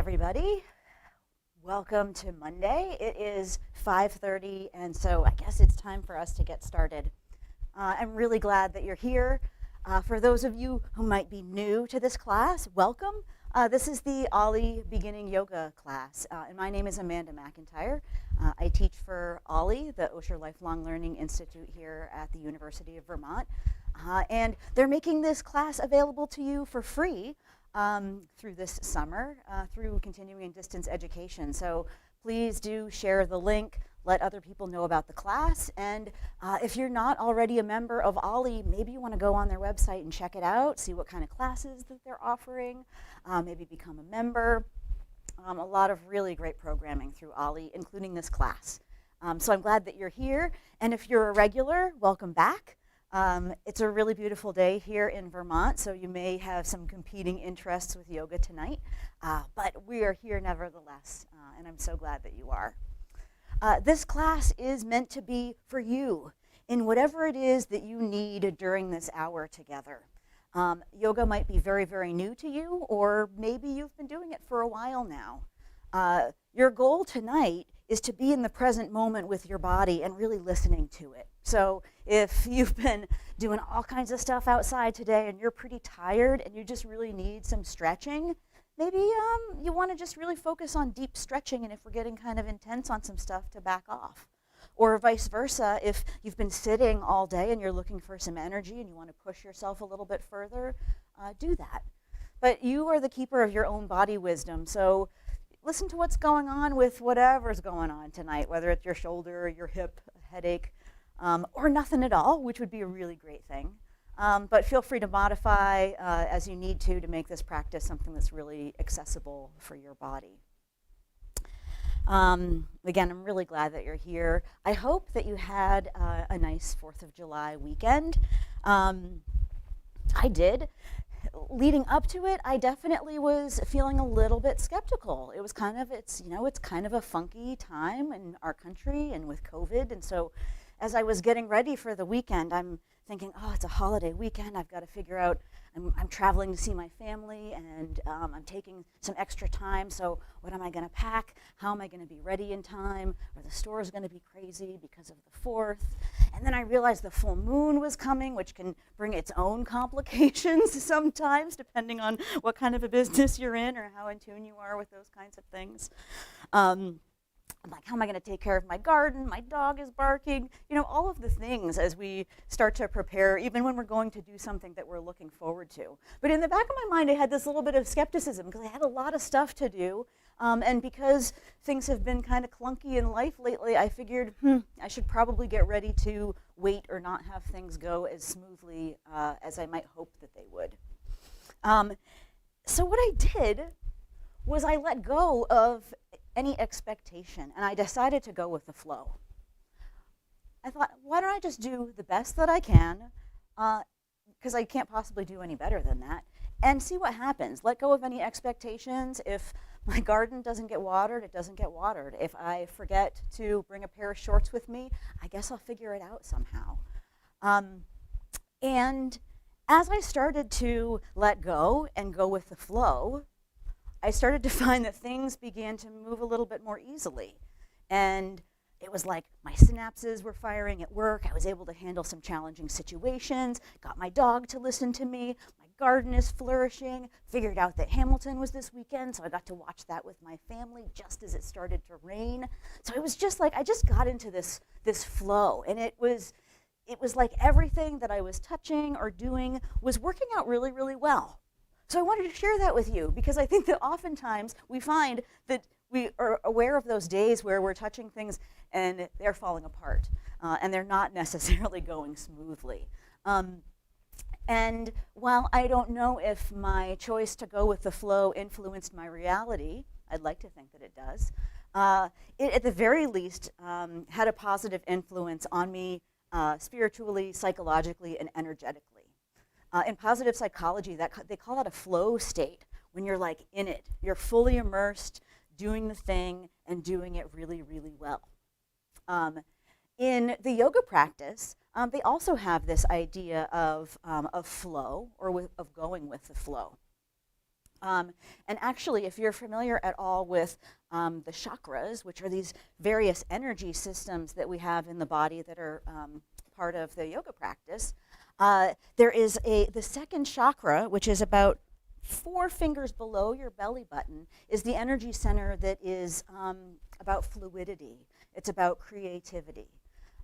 everybody. Welcome to Monday. It is 5:30, and so I guess it's time for us to get started. I'm really glad that you're here. For those of you who might be new to this class, welcome. This is the OLLI Beginning Yoga class, and my name is Amanda McIntire. I teach for OLLI, the Osher Lifelong Learning Institute here at the University of Vermont, and they're making this class available to you for free through this summer, through continuing distance education. So please do share the link, let other people know about the class, and if you're not already a member of OLLI, maybe you want to go on their website and check it out, see what kind of classes that they're offering, maybe become a member. A lot of really great programming through OLLI, including this class. So I'm glad that you're here, and if you're a regular, welcome back. It's a really beautiful day here in Vermont, so you may have some competing interests with yoga tonight, but we are here nevertheless, and I'm so glad that you are. This class is meant to be for you in whatever it is that you need during this hour together. Yoga might be very, very new to you, or maybe you've been doing it for a while now. Your goal tonight is to be in the present moment with your body and really listening to it. So if you've been doing all kinds of stuff outside today and you're pretty tired and you just really need some stretching, maybe you want to just really focus on deep stretching, and if we're getting kind of intense on some stuff, to back off. Or vice versa, if you've been sitting all day and you're looking for some energy and you want to push yourself a little bit further, do that. But you are the keeper of your own body wisdom, so listen to what's going on with whatever's going on tonight, whether it's your shoulder, your hip, a headache, or nothing at all, which would be a really great thing. But feel free to modify as you need to make this practice something that's really accessible for your body. Again, I'm really glad that you're here. I hope that you had a nice 4th of July weekend. I did. Leading up to it, I definitely was feeling a little bit skeptical. It was kind of, it's kind of a funky time in our country and with COVID. And so as I was getting ready for the weekend, I'm thinking, oh, it's a holiday weekend. I've got to figure out, I'm traveling to see my family, and I'm taking some extra time. So what am I going to pack? How am I going to be ready in time? Are the stores going to be crazy because of the 4th? And then I realized the full moon was coming, which can bring its own complications sometimes, depending on what kind of a business you're in or how in tune you are with those kinds of things. I'm like, how am I going to take care of my garden? My dog is barking. All of the things as we start to prepare, even when we're going to do something that we're looking forward to. But in the back of my mind, I had this little bit of skepticism because I had a lot of stuff to do. And because things have been kind of clunky in life lately, I figured, I should probably get ready to wait or not have things go as smoothly as I might hope that they would. So what I did was I let go of any expectation, and I decided to go with the flow. I thought, why don't I just do the best that I can, because I can't possibly do any better than that, and see what happens. Let go of any expectations. If my garden doesn't get watered, it doesn't get watered. If I forget to bring a pair of shorts with me, I guess I'll figure it out somehow. And as I started to let go and go with the flow, I started to find that things began to move a little bit more easily. And it was like my synapses were firing at work. I was able to handle some challenging situations, got my dog to listen to me, my garden is flourishing, figured out that Hamilton was this weekend, so I got to watch that with my family just as it started to rain. So it was just like, I just got into this flow, and it was like everything that I was touching or doing was working out really, really well. So I wanted to share that with you, because I think that oftentimes we find that we are aware of those days where we're touching things and they're falling apart, and they're not necessarily going smoothly. And while I don't know if my choice to go with the flow influenced my reality, I'd like to think that it does, it at the very least had a positive influence on me spiritually, psychologically, and energetically. In positive psychology, they call it a flow state, when you're like in it. You're fully immersed, doing the thing, and doing it really, really well. In the yoga practice, they also have this idea of flow, or of going with the flow. And actually, if you're familiar at all with the chakras, which are these various energy systems that we have in the body that are part of the yoga practice, there is the second chakra, which is about 4 fingers below your belly button, is the energy center that is about fluidity. It's about creativity.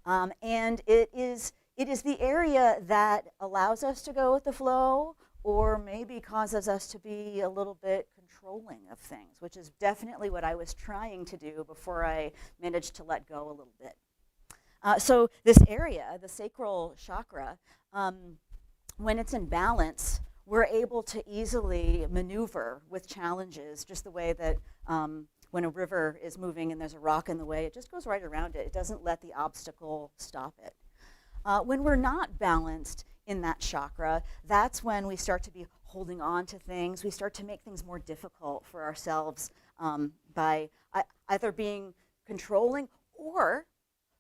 And it is the area that allows us to go with the flow, or maybe causes us to be a little bit controlling of things, which is definitely what I was trying to do before I managed to let go a little bit. So this area, the sacral chakra, when it's in balance, we're able to easily maneuver with challenges, just the way that when a river is moving and there's a rock in the way, it just goes right around it. It doesn't let the obstacle stop it. When we're not balanced in that chakra, that's when we start to be holding on to things. We start to make things more difficult for ourselves by either being controlling or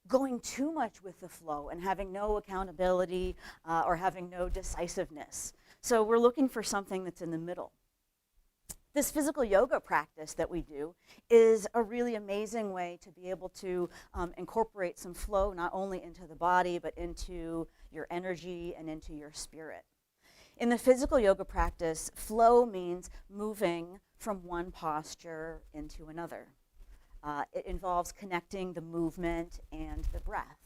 going too much with the flow and having no accountability or having no decisiveness. So we're looking for something that's in the middle. This physical yoga practice that we do is a really amazing way to be able to incorporate some flow not only into the body but into your energy and into your spirit. In the physical yoga practice, flow means moving from one posture into another. It involves connecting the movement and the breath.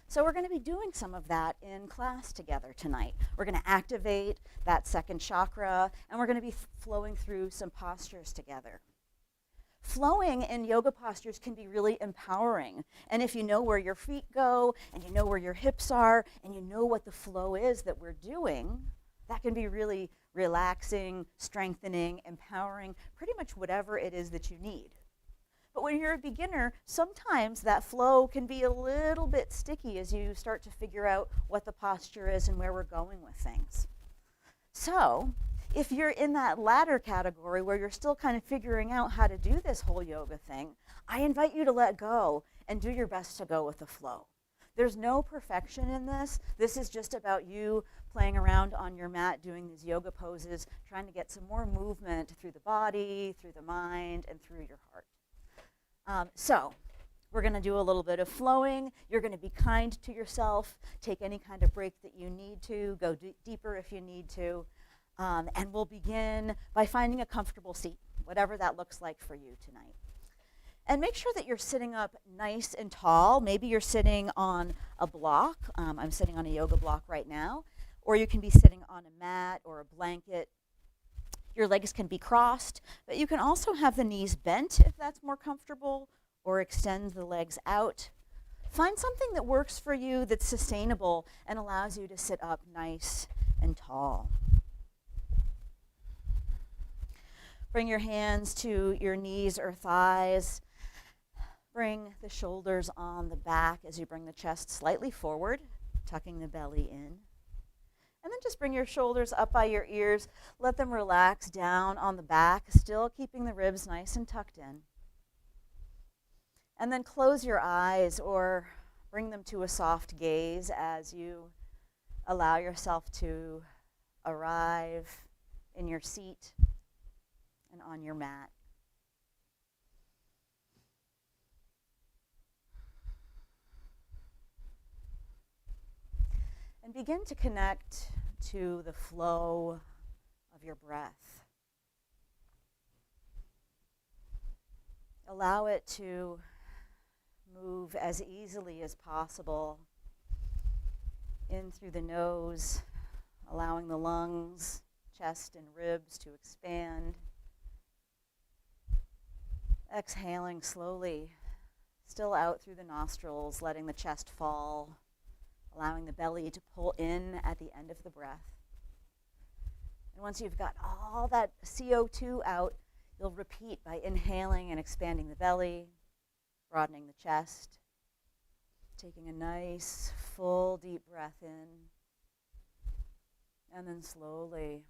So we're going to be doing some of that in class together tonight. We're going to activate that second chakra, and we're going to be flowing through some postures together. Flowing in yoga postures can be really empowering. And if you know where your feet go, and you know where your hips are, and you know what the flow is that we're doing, that can be really relaxing, strengthening, empowering, pretty much whatever it is that you need. But when you're a beginner, sometimes that flow can be a little bit sticky as you start to figure out what the posture is and where we're going with things. So if you're in that latter category where you're still kind of figuring out how to do this whole yoga thing, I invite you to let go and do your best to go with the flow. There's no perfection in this. This is just about you playing around on your mat, doing these yoga poses, trying to get some more movement through the body, through the mind, and through your heart. So we're going to do a little bit of flowing. You're going to be kind to yourself. Take any kind of break that you need to. Go deeper if you need to. And we'll begin by finding a comfortable seat, whatever that looks like for you tonight. And make sure that you're sitting up nice and tall. Maybe you're sitting on a block. I'm sitting on a yoga block right now. Or you can be sitting on a mat or a blanket. Your legs can be crossed, but you can also have the knees bent if that's more comfortable, or extend the legs out. Find something that works for you that's sustainable and allows you to sit up nice and tall. Bring your hands to your knees or thighs. Bring the shoulders on the back as you bring the chest slightly forward, tucking the belly in. And then just bring your shoulders up by your ears. Let them relax down on the back, still keeping the ribs nice and tucked in. And then close your eyes or bring them to a soft gaze as you allow yourself to arrive in your seat and on your mat. And begin to connect to the flow of your breath. Allow it to move as easily as possible in through the nose, allowing the lungs, chest, and ribs to expand. Exhaling slowly, still out through the nostrils, letting the chest fall, allowing the belly to pull in at the end of the breath. And once you've got all that CO2 out, you'll repeat by inhaling and expanding the belly, broadening the chest, taking a nice, full, deep breath in, and then slowly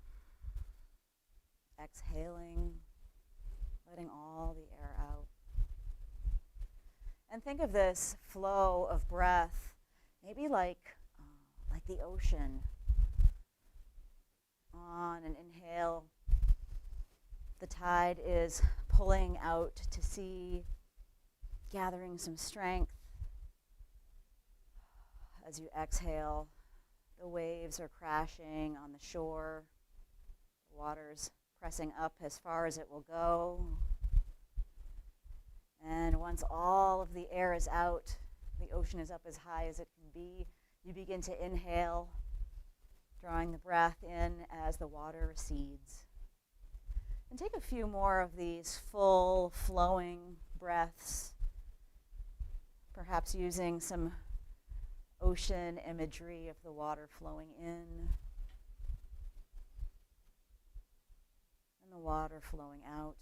exhaling, letting all the air out. And think of this flow of breath maybe like the ocean. On an inhale, tide is pulling out to sea, gathering some strength. As you exhale, the waves are crashing on the shore. The water's pressing up as far as it will go. And once all of the air is out, the ocean is up as high as it can be, you begin to inhale, drawing the breath in as the water recedes. And take a few more of these full, flowing breaths, perhaps using some ocean imagery of the water flowing in and the water flowing out.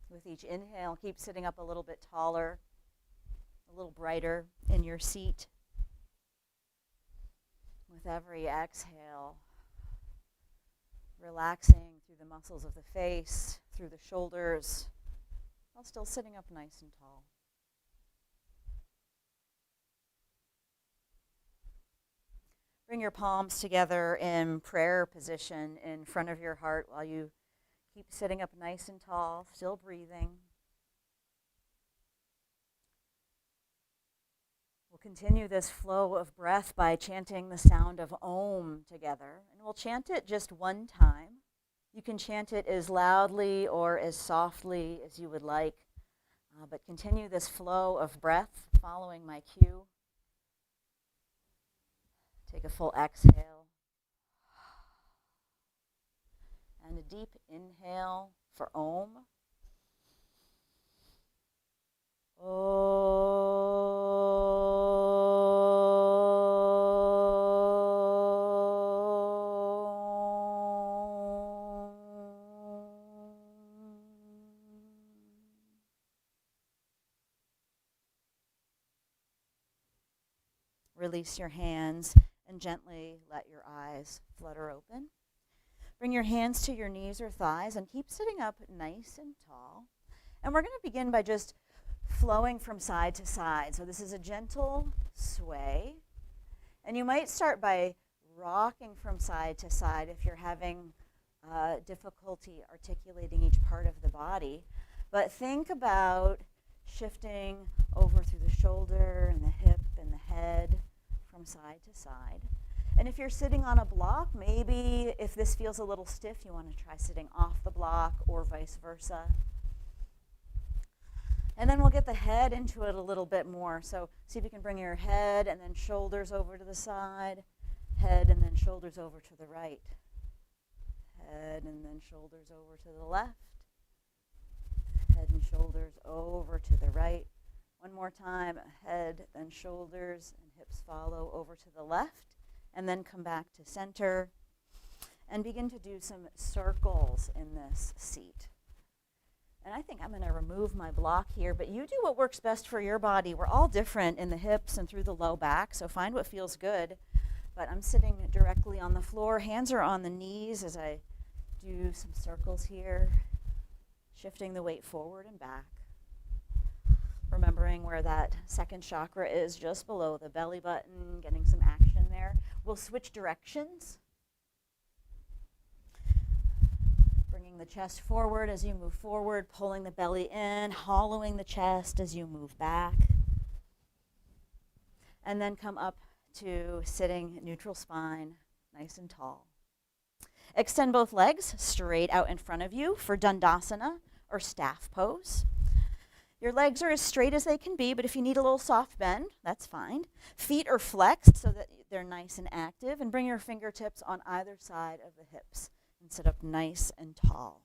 With each inhale, keep sitting up a little bit taller, a little brighter in your seat. With every exhale, relaxing through the muscles of the face, through the shoulders, while still sitting up nice and tall. Bring your palms together in prayer position in front of your heart while you keep sitting up nice and tall, still breathing. We'll continue this flow of breath by chanting the sound of Om together, and we'll chant it just one time. You can chant it as loudly or as softly as you would like, but continue this flow of breath following my cue. Take a full exhale. And a deep inhale for Om. Release your hands and gently let your eyes flutter open. Bring your hands to your knees or thighs and keep sitting up nice and tall. And we're going to begin by just flowing from side to side. So this is a gentle sway. And you might start by rocking from side to side if you're having difficulty articulating each part of the body. But think about shifting over through the shoulder and the hip and the head from side to side. And if you're sitting on a block, maybe if this feels a little stiff, you want to try sitting off the block or vice versa. And then we'll get the head into it a little bit more. So see if you can bring your head and then shoulders over to the side, head and then shoulders over to the right, head and then shoulders over to the left, head and shoulders over to the right. One more time, head, then shoulders and hips follow over to the left. And then come back to center and begin to do some circles in this seat. And I think I'm going to remove my block here, but you do what works best for your body. We're all different in the hips and through the low back, so find what feels good. But I'm sitting directly on the floor. Hands are on the knees as I do some circles here, shifting the weight forward and back. Remembering where that second chakra is, just below the belly button, getting some action there. We'll switch directions. Bringing the chest forward as you move forward, pulling the belly in, hollowing the chest as you move back. And then come up to sitting neutral spine, nice and tall. Extend both legs straight out in front of you for Dandasana or staff pose. Your legs are as straight as they can be, but if you need a little soft bend, that's fine. Feet are flexed so that they're nice and active, and bring your fingertips on either side of the hips and sit up nice and tall.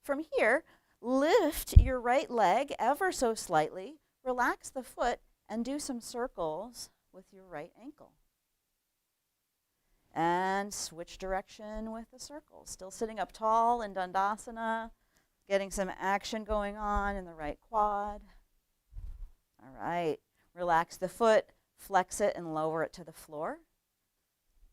From here, lift your right leg ever so slightly, relax the foot, and do some circles with your right ankle. And switch direction with the circles. Still sitting up tall in Dandasana. Getting some action going on in the right quad. All right, relax the foot, flex it and lower it to the floor.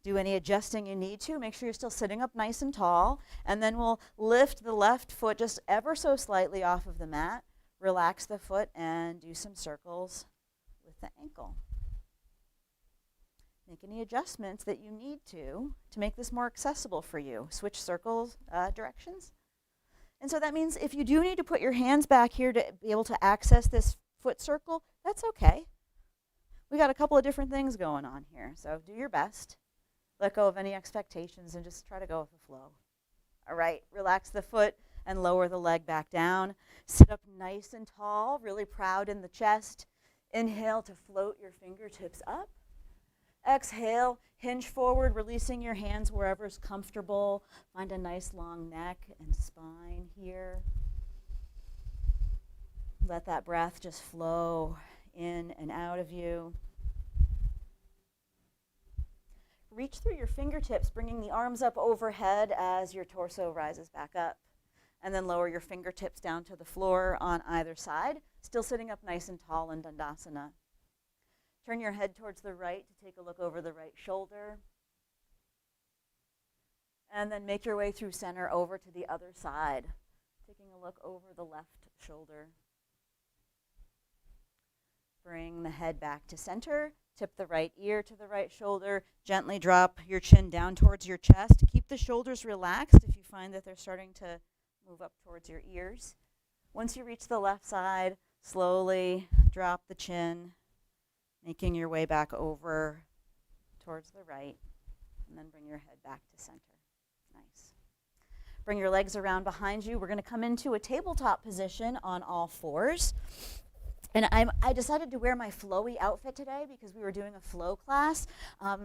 Do any adjusting you need to. Make sure you're still sitting up nice and tall. And then we'll lift the left foot just ever so slightly off of the mat. Relax the foot and do some circles with the ankle. Make any adjustments that you need to make this more accessible for you. Switch circles, directions. And so that means if you do need to put your hands back here to be able to access this foot circle, that's okay. We got a couple of different things going on here, so do your best. Let go of any expectations and just try to go with the flow. All right, relax the foot and lower the leg back down. Sit up nice and tall, really proud in the chest. Inhale to float your fingertips up. Exhale, hinge forward, releasing your hands wherever's comfortable. Find a nice long neck and spine here. Let that breath just flow in and out of you. Reach through your fingertips, bringing the arms up overhead as your torso rises back up. And then lower your fingertips down to the floor on either side, still sitting up nice and tall in Dandasana. Turn your head towards the right to take a look over the right shoulder. And then make your way through center over to the other side, taking a look over the left shoulder. Bring the head back to center. Tip the right ear to the right shoulder. Gently drop your chin down towards your chest. Keep the shoulders relaxed if you find that they're starting to move up towards your ears. Once you reach the left side, slowly drop the chin, making your way back over towards the right, and then bring your head back to center. Nice. Bring your legs around behind you. We're going to come into a tabletop position on all fours. And I decided to wear my flowy outfit today because we were doing a flow class.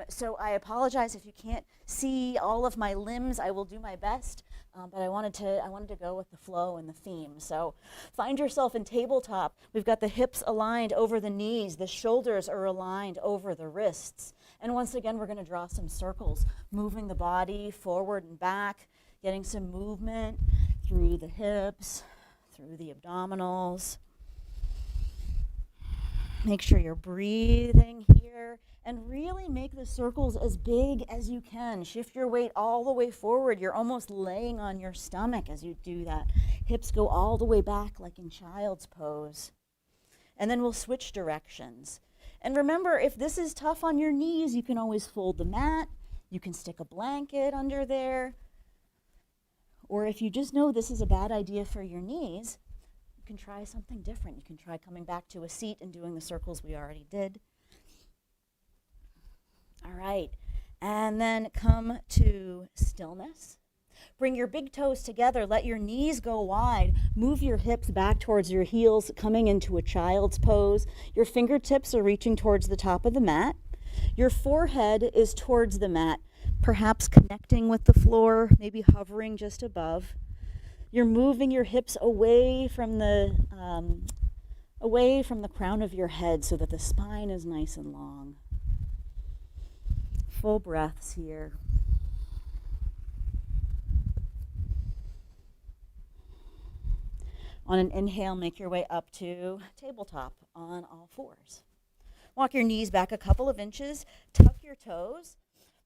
So I apologize if you can't see all of my limbs. I will do my best, but I wanted to go with the flow and the theme. So find yourself in tabletop. We've got the hips aligned over the knees. The shoulders are aligned over the wrists. And once again, we're going to draw some circles, moving the body forward and back, getting some movement through the hips, through the abdominals. Make sure you're breathing here and really make the circles as big as you can. Shift your weight all the way forward. You're almost laying on your stomach as you do that. Hips go all the way back like in child's pose. And then we'll switch directions. And remember, if this is tough on your knees, you can always fold the mat. You can stick a blanket under there. Or if you just know this is a bad idea for your knees, you can try something different. You can try coming back to a seat and doing the circles we already did. All right, and then come to stillness. Bring your big toes together. Let your knees go wide. Move your hips back towards your heels, coming into a child's pose. Your fingertips are reaching towards the top of the mat. Your forehead is towards the mat, perhaps connecting with the floor, maybe hovering just above. You're moving your hips away from the crown of your head so that the spine is nice and long. Full breaths here. On an inhale, make your way up to tabletop on all fours. Walk your knees back a couple of inches. Tuck your toes.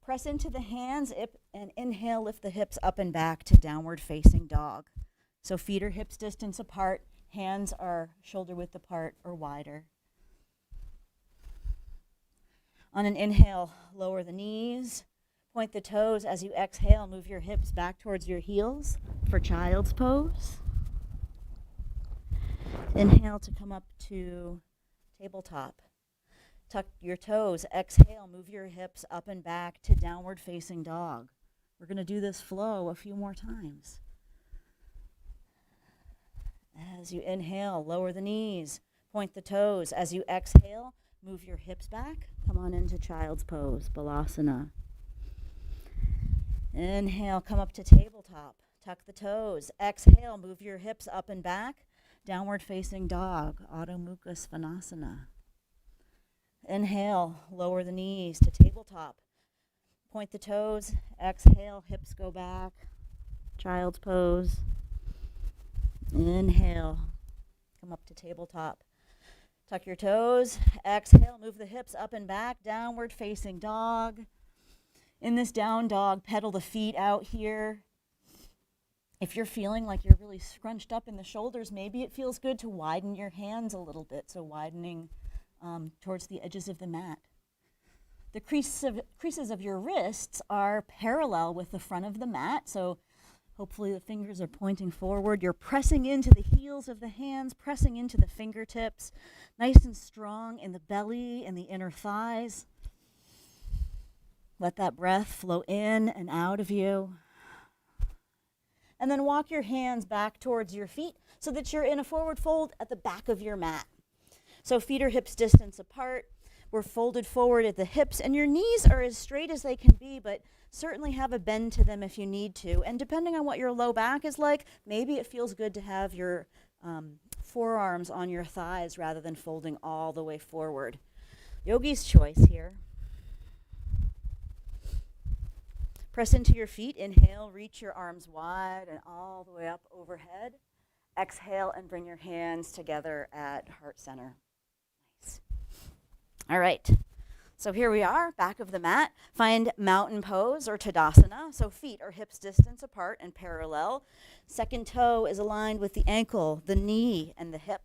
Press into the hands and inhale, lift the hips up and back to downward facing dog. So feet are hips distance apart, hands are shoulder width apart or wider. On an inhale, lower the knees, point the toes. As you exhale, move your hips back towards your heels for child's pose. Inhale to come up to tabletop. Tuck your toes. Exhale, move your hips up and back to downward facing dog. We're going to do this flow a few more times. As you inhale, lower the knees, point the toes. As you exhale, move your hips back. Come on into child's pose, Balasana. Inhale, come up to tabletop. Tuck the toes. Exhale, move your hips up and back. Downward facing dog, Adho Mukha Svanasana. Inhale, lower the knees to tabletop. Point the toes. Exhale, hips go back. Child's pose. Inhale, come up to tabletop. Tuck your toes. Exhale, move the hips up and back. Downward facing dog. In this down dog, pedal the feet out here. If you're feeling like you're really scrunched up in the shoulders, maybe it feels good to widen your hands a little bit. So widening towards the edges of the mat. The creases of your wrists are parallel with the front of the mat, so hopefully the fingers are pointing forward. You're pressing into the heels of the hands, pressing into the fingertips, nice and strong in the belly and the inner thighs. Let that breath flow in and out of you. And then walk your hands back towards your feet so that you're in a forward fold at the back of your mat. So feet are hips distance apart. We're folded forward at the hips, and your knees are as straight as they can be, but certainly have a bend to them if you need to. And depending on what your low back is like, maybe it feels good to have your forearms on your thighs rather than folding all the way forward. Yogi's choice here. Press into your feet. Inhale, reach your arms wide and all the way up overhead. Exhale and bring your hands together at heart center. Nice. All right, so here we are, back of the mat. Find mountain pose or Tadasana. So feet are hips distance apart and parallel. Second toe is aligned with the ankle, the knee, and the hip.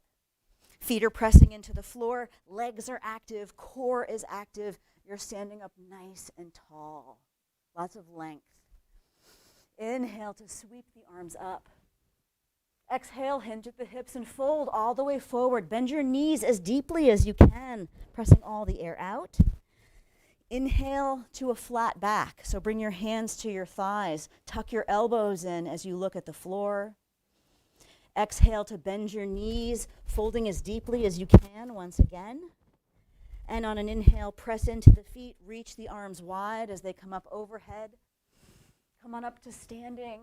Feet are pressing into the floor. Legs are active. Core is active. You're standing up nice and tall. Lots of length. Inhale to sweep the arms up. Exhale, hinge at the hips and fold all the way forward. Bend your knees as deeply as you can, pressing all the air out. Inhale to a flat back. So bring your hands to your thighs. Tuck your elbows in as you look at the floor. Exhale to bend your knees, folding as deeply as you can once again. And on an inhale, press into the feet. Reach the arms wide as they come up overhead. Come on up to standing.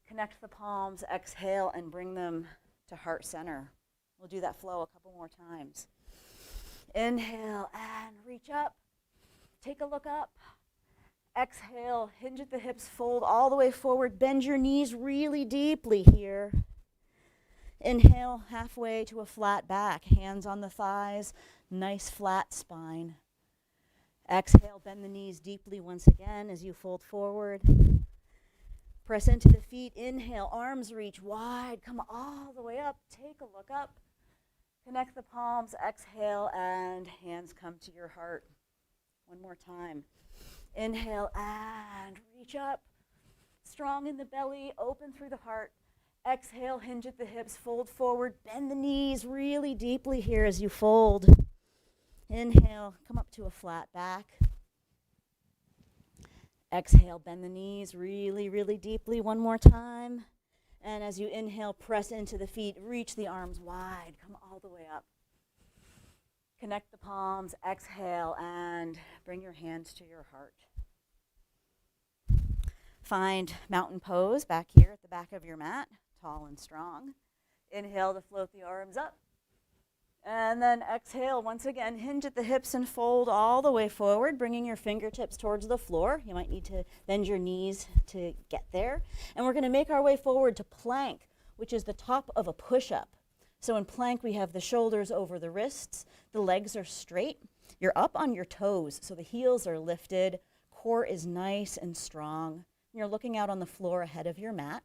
Connect the palms, exhale, and bring them to heart center. We'll do that flow a couple more times. Inhale and reach up. Take a look up. Exhale, hinge at the hips, fold all the way forward. Bend your knees really deeply here. Inhale, halfway to a flat back. Hands on the thighs, nice flat spine. Exhale, bend the knees deeply once again as you fold forward. Press into the feet. Inhale, arms reach wide. Come all the way up. Take a look up. Connect the palms. Exhale, and hands come to your heart. One more time. Inhale, and reach up. Strong in the belly, open through the heart. Exhale, hinge at the hips, fold forward. Bend the knees really deeply here as you fold. Inhale, come up to a flat back. Exhale, bend the knees really, really deeply one more time. And as you inhale, press into the feet, reach the arms wide, come all the way up. Connect the palms, exhale, and bring your hands to your heart. Find mountain pose back here at the back of your mat, tall and strong. Inhale to float the arms up. And then exhale, once again, hinge at the hips and fold all the way forward, bringing your fingertips towards the floor. You might need to bend your knees to get there. And we're going to make our way forward to plank, which is the top of a push-up. So in plank, we have the shoulders over the wrists. The legs are straight. You're up on your toes, so the heels are lifted. Core is nice and strong. You're looking out on the floor ahead of your mat.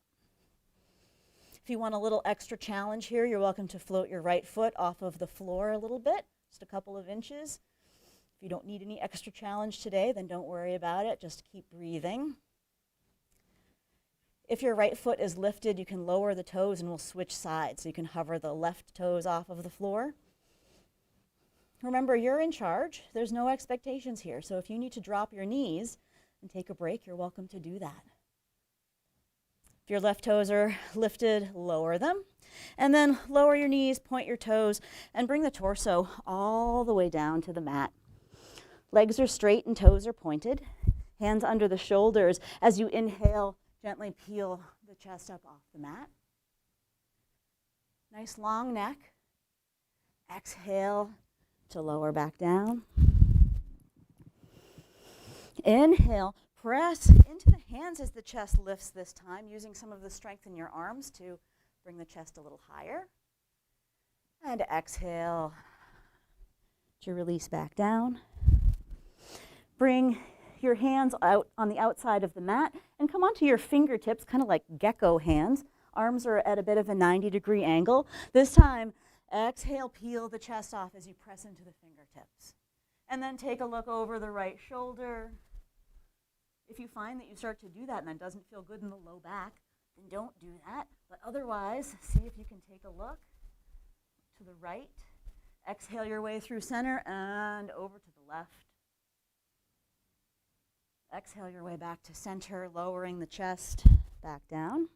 If you want a little extra challenge here, you're welcome to float your right foot off of the floor a little bit, just a couple of inches. If you don't need any extra challenge today, then don't worry about it. Just keep breathing. If your right foot is lifted, you can lower the toes and we'll switch sides. So you can hover the left toes off of the floor. Remember, you're in charge. There's no expectations here. So if you need to drop your knees and take a break, you're welcome to do that. If your left toes are lifted, lower them. And then lower your knees, point your toes, and bring the torso all the way down to the mat. Legs are straight and toes are pointed. Hands under the shoulders. As you inhale, gently peel the chest up off the mat. Nice long neck. Exhale to lower back down. Inhale. Press into the hands as the chest lifts this time, using some of the strength in your arms to bring the chest a little higher. And exhale to release back down. Bring your hands out on the outside of the mat and come onto your fingertips, kind of like gecko hands. Arms are at a bit of a 90-degree angle. This time, exhale, peel the chest off as you press into the fingertips. And then take a look over the right shoulder. If you find that you start to do that and that doesn't feel good in the low back, then don't do that. But otherwise, see if you can take a look to the right. Exhale your way through center and over to the left. Exhale your way back to center, lowering the chest back down.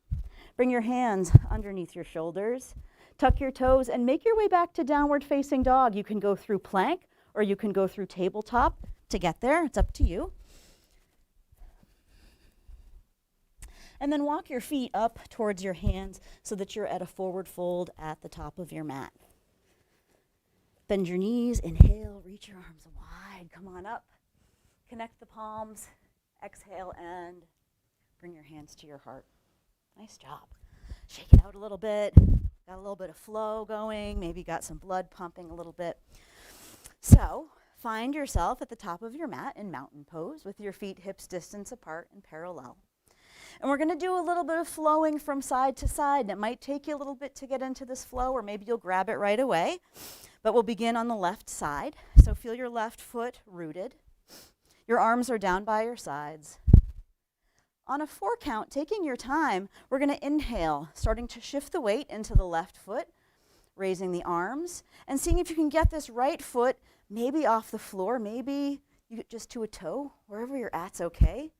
Bring your hands underneath your shoulders. Tuck your toes and make your way back to downward facing dog. You can go through plank or you can go through tabletop to get there. It's up to you. And then walk your feet up towards your hands so that you're at a forward fold at the top of your mat. Bend your knees, inhale, reach your arms wide, come on up. Connect the palms, exhale, and bring your hands to your heart. Nice job. Shake it out a little bit. Got a little bit of flow going, maybe got some blood pumping a little bit. So, find yourself at the top of your mat in mountain pose with your feet hips distance apart and parallel. And we're going to do a little bit of flowing from side to side. And it might take you a little bit to get into this flow, or maybe you'll grab it right away. But we'll begin on the left side. So feel your left foot rooted. Your arms are down by your sides. On a 4 count, taking your time, we're going to inhale, starting to shift the weight into the left foot, raising the arms, and seeing if you can get this right foot maybe off the floor, maybe you get just to a toe, wherever you're at's okay.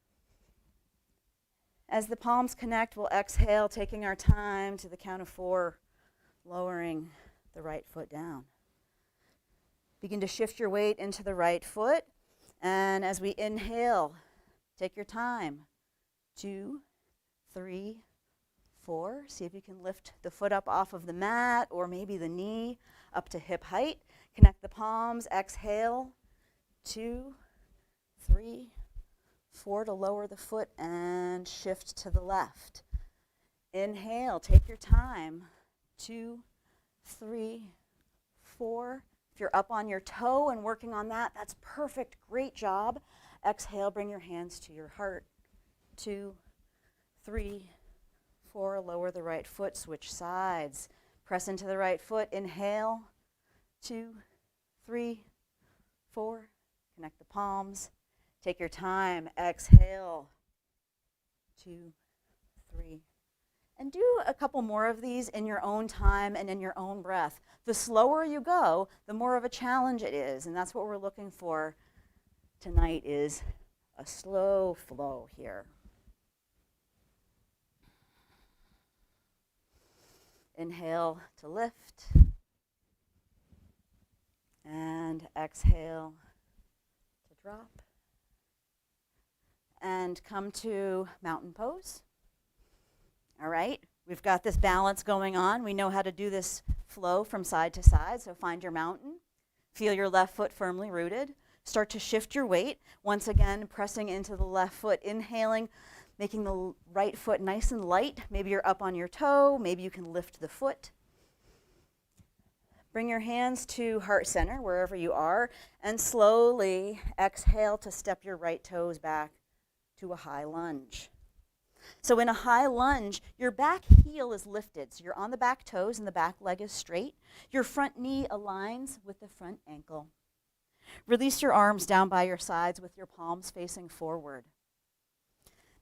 As the palms connect, we'll exhale, taking our time to the count of 4, lowering the right foot down. Begin to shift your weight into the right foot, and as we inhale, take your time. 2, 3, 4. See if you can lift the foot up off of the mat or maybe the knee up to hip height. Connect the palms, exhale. 2, 3, 4 to lower the foot and shift to the left. Inhale, take your time. 2, 3, 4. If you're up on your toe and working on that, that's perfect. Great job. Exhale, bring your hands to your heart. 2, 3, 4. Lower the right foot, switch sides. Press into the right foot. Inhale. 2, 3, 4. Connect the palms. Take your time. Exhale. 2, 3. And do a couple more of these in your own time and in your own breath. The slower you go, the more of a challenge it is. And that's what we're looking for tonight, is a slow flow here. Inhale to lift. And exhale to drop. And come to mountain pose. All right, we've got this balance going on. We know how to do this flow from side to side, so find your mountain. Feel your left foot firmly rooted. Start to shift your weight. Once again, pressing into the left foot, inhaling, making the right foot nice and light. Maybe you're up on your toe. Maybe you can lift the foot. Bring your hands to heart center, wherever you are, and slowly exhale to step your right toes back to a high lunge. So in a high lunge, your back heel is lifted. So you're on the back toes and the back leg is straight. Your front knee aligns with the front ankle. Release your arms down by your sides with your palms facing forward.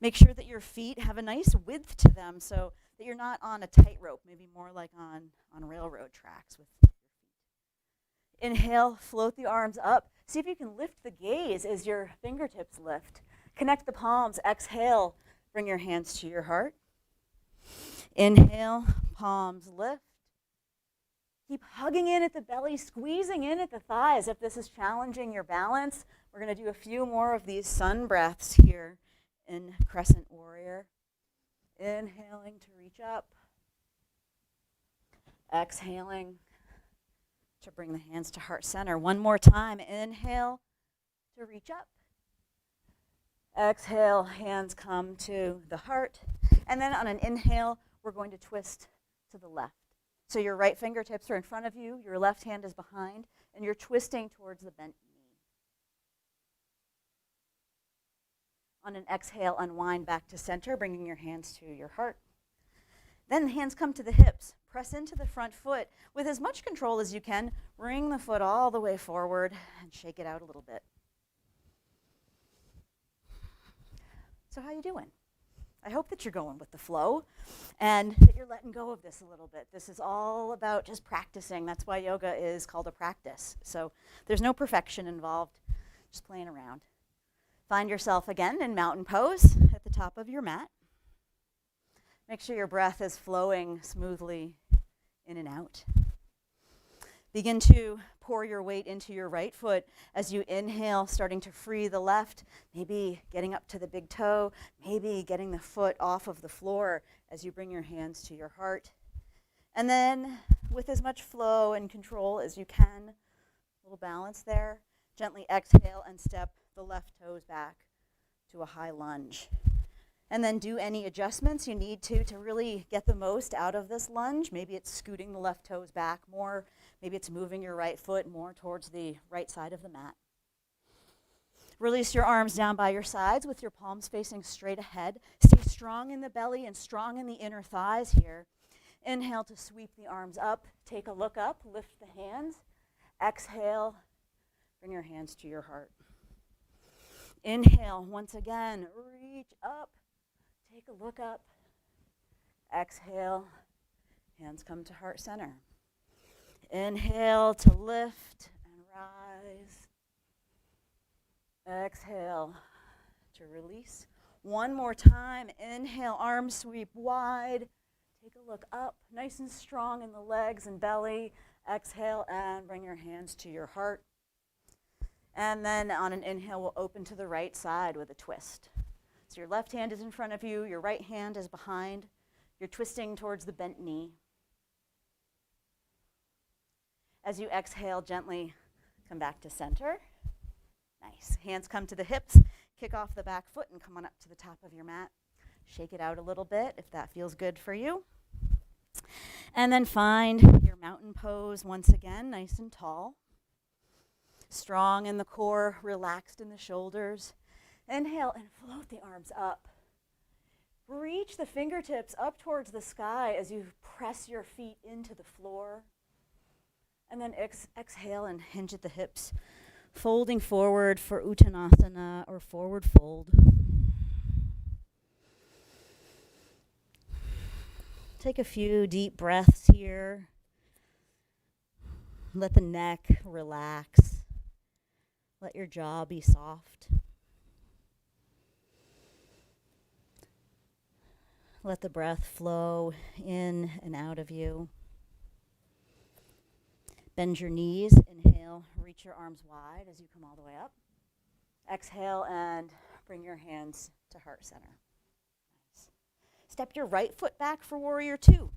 Make sure that your feet have a nice width to them so that you're not on a tightrope, maybe more like on railroad tracks with your feet. Inhale, float the arms up. See if you can lift the gaze as your fingertips lift. Connect the palms, exhale. Bring your hands to your heart. Inhale, palms lift. Keep hugging in at the belly, squeezing in at the thighs. If this is challenging your balance, we're going to do a few more of these sun breaths here in Crescent Warrior. Inhaling to reach up. Exhaling to bring the hands to heart center. One more time. Inhale to reach up. Exhale, hands come to the heart. And then on an inhale, we're going to twist to the left. So your right fingertips are in front of you, your left hand is behind, and you're twisting towards the bent knee. On an exhale, unwind back to center, bringing your hands to your heart. Then hands come to the hips. Press into the front foot with as much control as you can. Bring the foot all the way forward and shake it out a little bit. So how you doing? I hope that you're going with the flow and that you're letting go of this a little bit. This is all about just practicing. That's why yoga is called a practice. So there's no perfection involved, just playing around. Find yourself again in mountain pose at the top of your mat. Make sure your breath is flowing smoothly in and out. Begin to pour your weight into your right foot as you inhale, starting to free the left, maybe getting up to the big toe, maybe getting the foot off of the floor as you bring your hands to your heart. And then, with as much flow and control as you can, a little balance there, gently exhale and step the left toes back to a high lunge. And then do any adjustments you need to really get the most out of this lunge. Maybe it's scooting the left toes back more. Maybe it's moving your right foot more towards the right side of the mat. Release your arms down by your sides with your palms facing straight ahead. Stay strong in the belly and strong in the inner thighs here. Inhale to sweep the arms up. Take a look up. Lift the hands. Exhale. Bring your hands to your heart. Inhale. Once again, reach up. Take a look up. Exhale. Hands come to heart center. Inhale to lift and rise. Exhale to release. One more time. Inhale, arms sweep wide. Take a look up, nice and strong in the legs and belly. Exhale and bring your hands to your heart. And then on an inhale, we'll open to the right side with a twist. So your left hand is in front of you, your right hand is behind. You're twisting towards the bent knee. As you exhale, gently come back to center. Nice. Hands come to the hips. Kick off the back foot and come on up to the top of your mat. Shake it out a little bit if that feels good for you. And then find your mountain pose once again, nice and tall. Strong in the core, relaxed in the shoulders. Inhale and float the arms up. Reach the fingertips up towards the sky as you press your feet into the floor. And then exhale and hinge at the hips, folding forward for Uttanasana or forward fold. Take a few deep breaths here. Let the neck relax. Let your jaw be soft. Let the breath flow in and out of you. Bend your knees. Inhale, reach your arms wide as you come all the way up. Exhale and bring your hands to heart center. Nice. Step your right foot back for Warrior Two.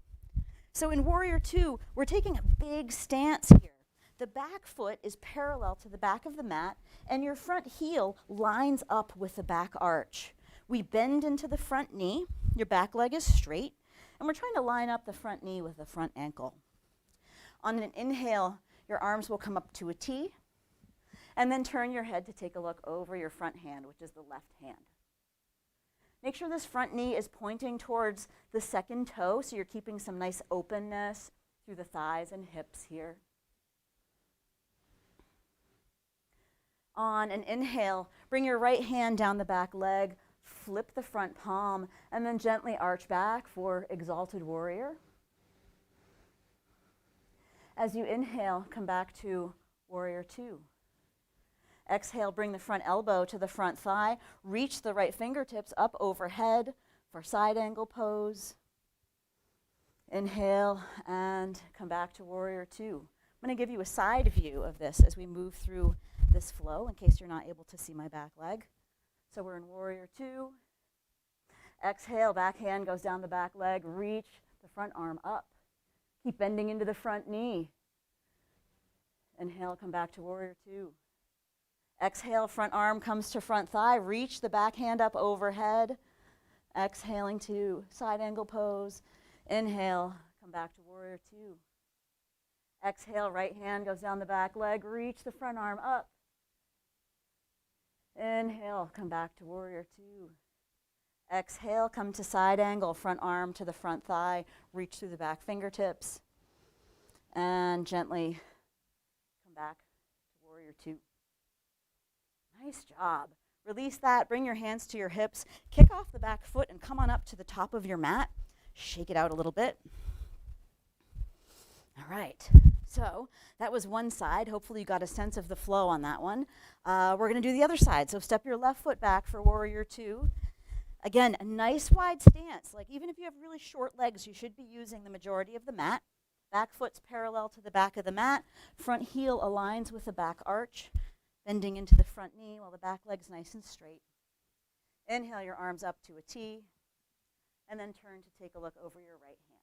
So in Warrior Two, we're taking a big stance here. The back foot is parallel to the back of the mat, and your front heel lines up with the back arch. We bend into the front knee. Your back leg is straight, and we're trying to line up the front knee with the front ankle. On an inhale, your arms will come up to a T, and then turn your head to take a look over your front hand, which is the left hand. Make sure this front knee is pointing towards the second toe, so you're keeping some nice openness through the thighs and hips here. On an inhale, bring your right hand down the back leg, flip the front palm, and then gently arch back for Exalted Warrior. As you inhale, come back to Warrior Two. Exhale, bring the front elbow to the front thigh. Reach the right fingertips up overhead for side angle pose. Inhale and come back to Warrior Two. I'm going to give you a side view of this as we move through this flow in case you're not able to see my back leg. So we're in Warrior Two. Exhale, back hand goes down the back leg. Reach the front arm up. Keep bending into the front knee. Inhale, come back to Warrior Two. Exhale, front arm comes to front thigh. Reach the back hand up overhead. Exhaling to side angle pose. Inhale, come back to Warrior Two. Exhale, right hand goes down the back leg. Reach the front arm up. Inhale, come back to Warrior Two. Exhale, come to side angle, front arm to the front thigh, reach through the back fingertips, and gently come back to warrior two. Nice job. Release that, bring your hands to your hips, kick off the back foot and come on up to the top of your mat. Shake it out a little bit. All right, so that was one side. Hopefully you got a sense of the flow on that one. We're gonna do the other side. So step your left foot back for warrior two. Again, a nice wide stance. Like even if you have really short legs, you should be using the majority of the mat. Back foot's parallel to the back of the mat. Front heel aligns with the back arch, bending into the front knee while the back leg's nice and straight. Inhale your arms up to a T, and then turn to take a look over your right hand.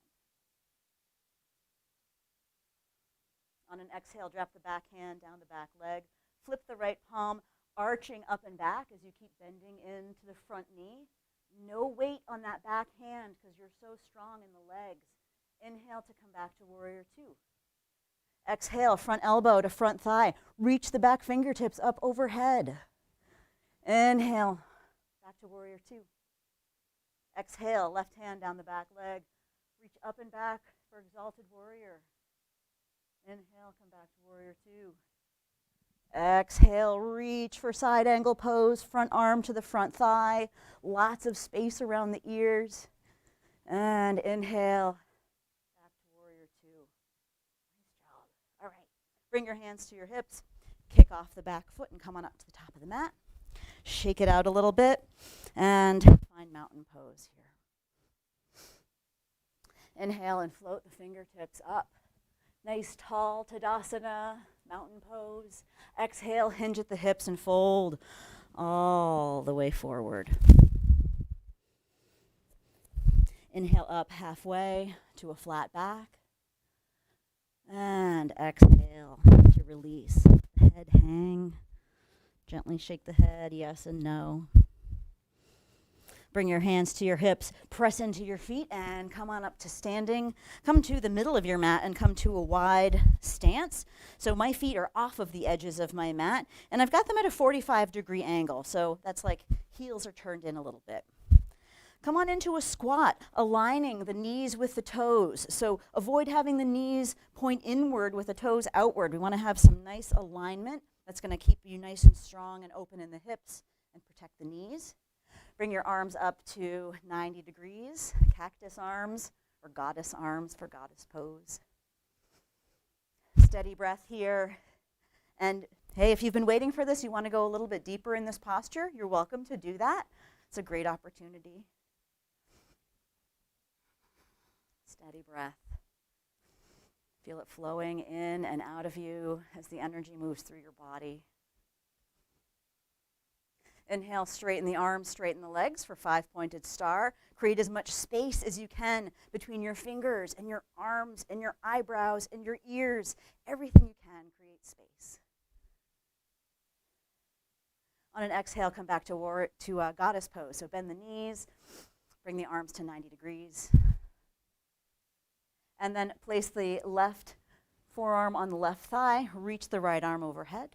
On an exhale, drop the back hand down the back leg. Flip the right palm, arching up and back as you keep bending into the front knee. No weight on that back hand because you're so strong in the legs. Inhale to come back to warrior two. Exhale, front elbow to front thigh. Reach the back fingertips up overhead. Inhale, back to warrior two. Exhale, left hand down the back leg. Reach up and back for exalted warrior. Inhale, come back to warrior two. Exhale, reach for side angle pose, front arm to the front thigh. Lots of space around the ears. And inhale, back to warrior two. Nice job. All right, bring your hands to your hips. Kick off the back foot and come on up to the top of the mat. Shake it out a little bit and find mountain pose here. Inhale and float the fingertips up. Nice tall Tadasana, mountain pose. Exhale, hinge at the hips and fold all the way forward. Inhale up halfway to a flat back. And exhale to release. The head hang. Gently shake the head, yes and no. Bring your hands to your hips, press into your feet, and come on up to standing. Come to the middle of your mat and come to a wide stance. So my feet are off of the edges of my mat, and I've got them at a 45-degree angle. So that's like heels are turned in a little bit. Come on into a squat, aligning the knees with the toes. So avoid having the knees point inward with the toes outward. We want to have some nice alignment. That's going to keep you nice and strong and open in the hips and protect the knees. Bring your arms up to 90 degrees, cactus arms or goddess arms for goddess pose. Steady breath here. And hey, if you've been waiting for this, you want to go a little bit deeper in this posture, you're welcome to do that. It's a great opportunity. Steady breath. Feel it flowing in and out of you as the energy moves through your body. Inhale, straighten the arms, straighten the legs for 5-pointed star. Create as much space as you can between your fingers and your arms and your eyebrows and your ears. Everything you can, create space. On an exhale, come back to goddess pose. So bend the knees, bring the arms to 90 degrees. And then place the left forearm on the left thigh, reach the right arm overhead.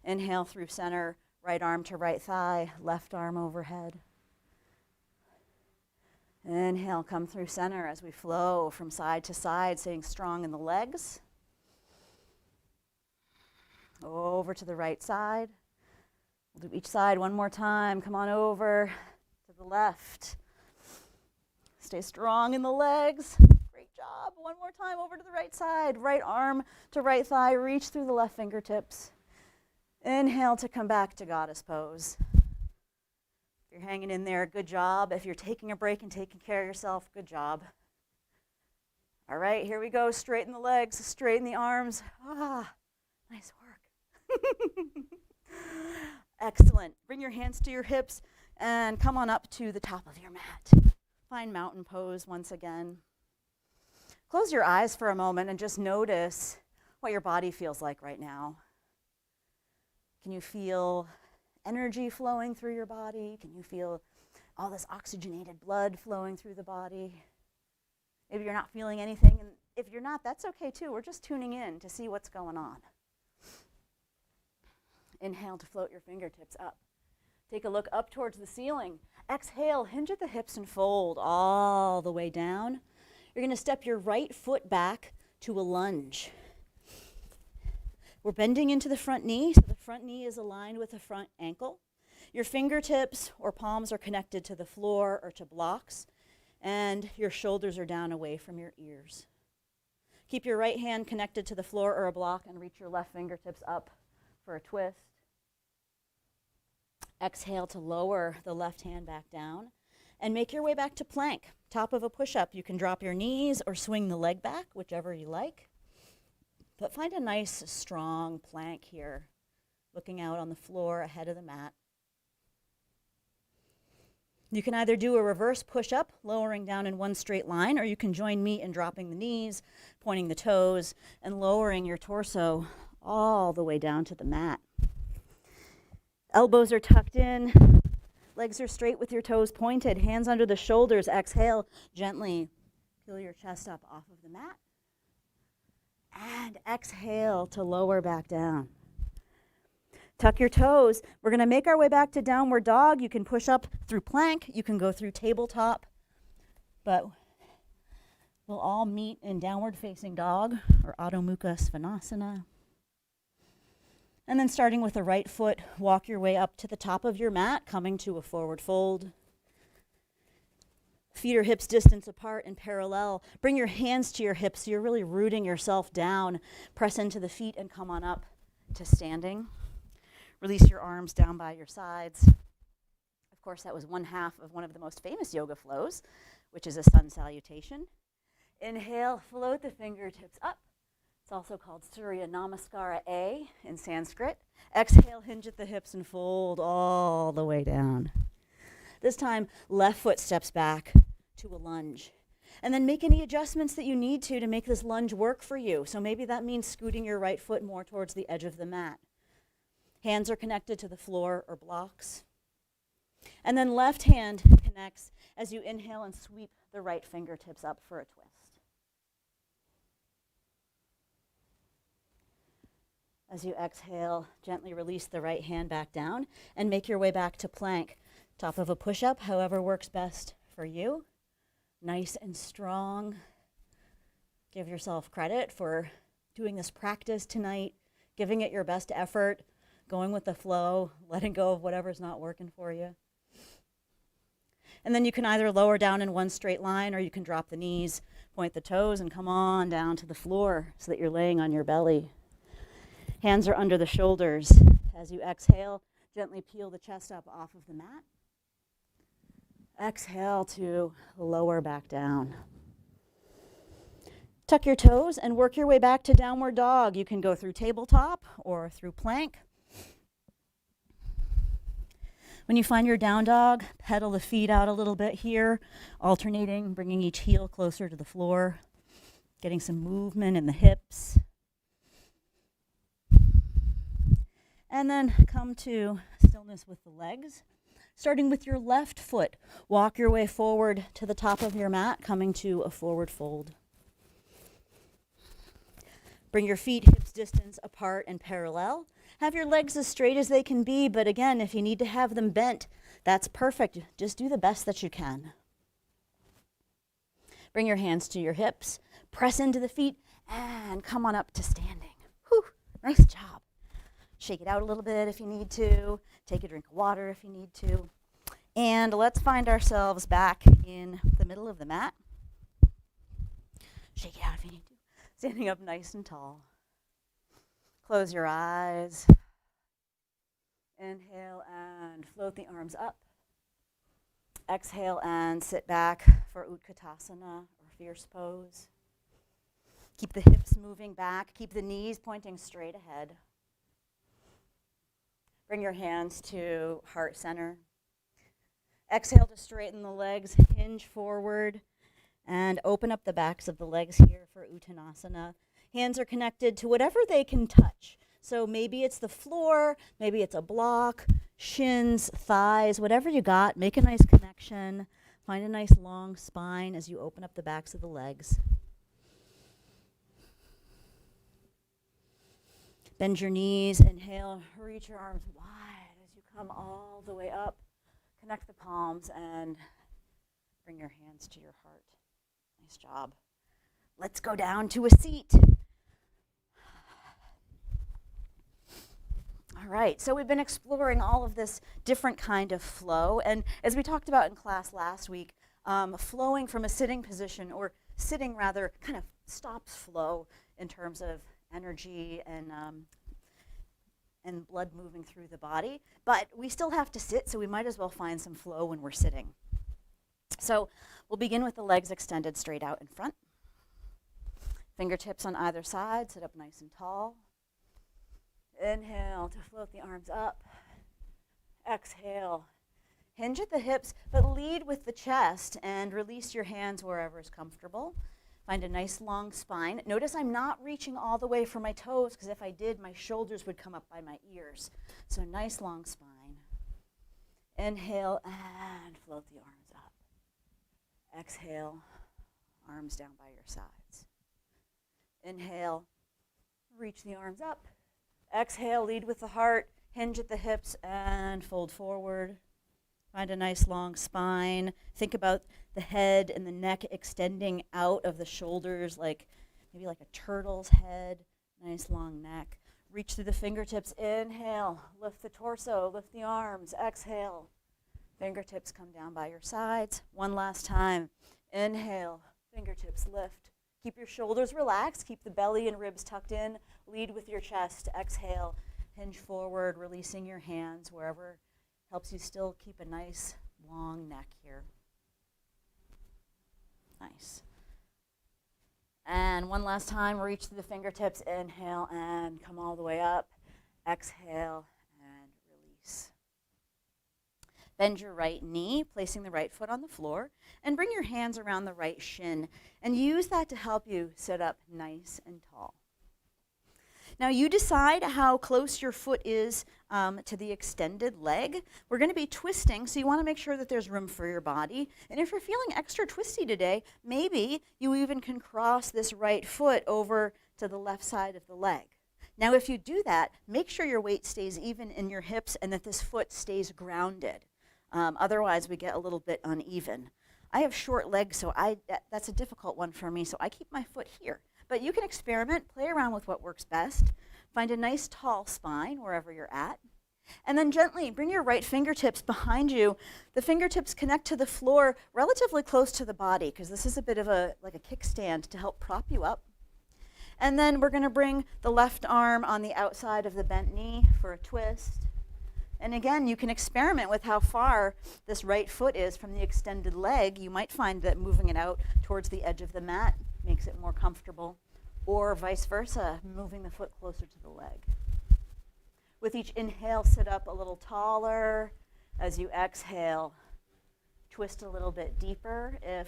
Inhale through center, right arm to right thigh, left arm overhead. Inhale, come through center as we flow from side to side, staying strong in the legs. Over to the right side. We'll do each side one more time. Come on over to the left. Stay strong in the legs. Great job. One more time over to the right side. Right arm to right thigh. Reach through the left fingertips. Inhale to come back to goddess pose. If you're hanging in there, good job. If you're taking a break and taking care of yourself, good job. All right, here we go. Straighten the legs, straighten the arms. Nice work. Excellent. Bring your hands to your hips and come on up to the top of your mat. Find mountain pose once again. Close your eyes for a moment and just notice what your body feels like right now. Can you feel energy flowing through your body? Can you feel all this oxygenated blood flowing through the body? Maybe you're not feeling anything, and if you're not, that's okay too. We're just tuning in to see what's going on. Inhale to float your fingertips up. Take a look up towards the ceiling. Exhale, hinge at the hips and fold all the way down. You're going to step your right foot back to a lunge. We're bending into the front knee, so the front knee is aligned with the front ankle. Your fingertips or palms are connected to the floor or to blocks, and your shoulders are down away from your ears. Keep your right hand connected to the floor or a block and reach your left fingertips up for a twist. Exhale to lower the left hand back down and make your way back to plank. Top of a push-up, you can drop your knees or swing the leg back, whichever you like. But find a nice, strong plank here, looking out on the floor ahead of the mat. You can either do a reverse push-up, lowering down in one straight line, or you can join me in dropping the knees, pointing the toes, and lowering your torso all the way down to the mat. Elbows are tucked in, legs are straight with your toes pointed, hands under the shoulders. Exhale, gently peel your chest up off of the mat. And exhale to lower back down. Tuck your toes. We're going to make our way back to downward dog. You can push up through plank. You can go through tabletop. But we'll all meet in downward facing dog or Adho Mukha Svanasana. And then starting with the right foot, walk your way up to the top of your mat, coming to a forward fold. Feet are hips distance apart and parallel. Bring your hands to your hips so you're really rooting yourself down. Press into the feet and come on up to standing. Release your arms down by your sides. Of course, that was one half of one of the most famous yoga flows, which is a sun salutation. Inhale, float the fingertips up. It's also called Surya Namaskara A in Sanskrit. Exhale, hinge at the hips and fold all the way down. This time, left foot steps back to a lunge. And then make any adjustments that you need to make this lunge work for you. So maybe that means scooting your right foot more towards the edge of the mat. Hands are connected to the floor or blocks. And then left hand connects as you inhale and sweep the right fingertips up for a twist. As you exhale, gently release the right hand back down and make your way back to plank. Top of a push-up, however works best for you. Nice and strong. Give yourself credit for doing this practice tonight, giving it your best effort, going with the flow, letting go of whatever's not working for you. And then you can either lower down in one straight line or you can drop the knees, point the toes, and come on down to the floor so that you're laying on your belly. Hands are under the shoulders. As you exhale, gently peel the chest up off of the mat. Exhale to lower back down. Tuck your toes and work your way back to downward dog. You can go through tabletop or through plank. When you find your down dog, pedal the feet out a little bit here, alternating, bringing each heel closer to the floor, getting some movement in the hips. And then come to stillness with the legs. Starting with your left foot, walk your way forward to the top of your mat, coming to a forward fold. Bring your feet hips distance apart and parallel. Have your legs as straight as they can be, but again, if you need to have them bent, that's perfect. Just do the best that you can. Bring your hands to your hips, press into the feet, and come on up to standing. Whew, nice job. Shake it out a little bit if you need to. Take a drink of water if you need to. And let's find ourselves back in the middle of the mat. Shake it out if you need to. Standing up nice and tall. Close your eyes. Inhale and float the arms up. Exhale and sit back for Utkatasana or fierce pose. Keep the hips moving back. Keep the knees pointing straight ahead. Bring your hands to heart center. Exhale to straighten the legs, hinge forward, and open up the backs of the legs here for Uttanasana. Hands are connected to whatever they can touch. So maybe it's the floor, maybe it's a block, shins, thighs, whatever you got. Make a nice connection. Find a nice long spine as you open up the backs of the legs. Bend your knees, inhale, reach your arms wide as you come all the way up. Connect the palms and bring your hands to your heart. Nice job. Let's go down to a seat. All right, so we've been exploring all of this different kind of flow, and as we talked about in class last week, flowing from a sitting position, or sitting rather, kind of stops flow in terms of energy and blood moving through the body, but we still have to sit, so we might as well find some flow when we're sitting. So we'll begin with the legs extended straight out in front. Fingertips on either side, sit up nice and tall. Inhale to float the arms up. Exhale. Hinge at the hips, but lead with the chest and release your hands wherever is comfortable. Find a nice long spine. Notice I'm not reaching all the way for my toes, because if I did, my shoulders would come up by my ears. So nice long spine. Inhale and float the arms up. Exhale, arms down by your sides. Inhale, reach the arms up. Exhale, lead with the heart, hinge at the hips, and fold forward. Find a nice long spine. Think about the head and the neck extending out of the shoulders, maybe like a turtle's head. Nice long neck. Reach through the fingertips. Inhale, lift the torso, lift the arms. Exhale, fingertips come down by your sides. One last time. Inhale, fingertips lift. Keep your shoulders relaxed. Keep the belly and ribs tucked in. Lead with your chest. Exhale, hinge forward, releasing your hands wherever helps you still keep a nice long neck here. Nice. And one last time, reach through the fingertips. Inhale and come all the way up. Exhale and release. Bend your right knee, placing the right foot on the floor, and bring your hands around the right shin, and use that to help you sit up nice and tall. Now you decide how close your foot is to the extended leg. We're going to be twisting, so you want to make sure that there's room for your body. And if you're feeling extra twisty today, maybe you even can cross this right foot over to the left side of the leg. Now if you do that, make sure your weight stays even in your hips and that this foot stays grounded. Otherwise, we get a little bit uneven. I have short legs, so that's a difficult one for me, so I keep my foot here. But you can experiment, play around with what works best. Find a nice tall spine wherever you're at. And then gently bring your right fingertips behind you. The fingertips connect to the floor relatively close to the body, because this is a bit of like a kickstand to help prop you up. And then we're going to bring the left arm on the outside of the bent knee for a twist. And again, you can experiment with how far this right foot is from the extended leg. You might find that moving it out towards the edge of the mat makes it more comfortable, or vice versa, moving the foot closer to the leg. With each inhale, sit up a little taller. As you exhale, twist a little bit deeper if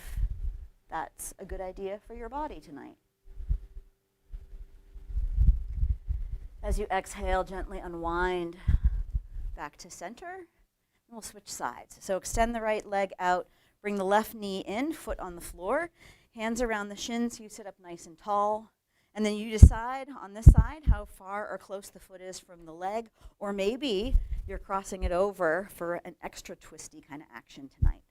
that's a good idea for your body tonight. As you exhale, gently unwind back to center, and we'll switch sides. So extend the right leg out, bring the left knee in, foot on the floor, hands around the shins so you sit up nice and tall, and then you decide on this side how far or close the foot is from the leg, or maybe you're crossing it over for an extra twisty kind of action tonight.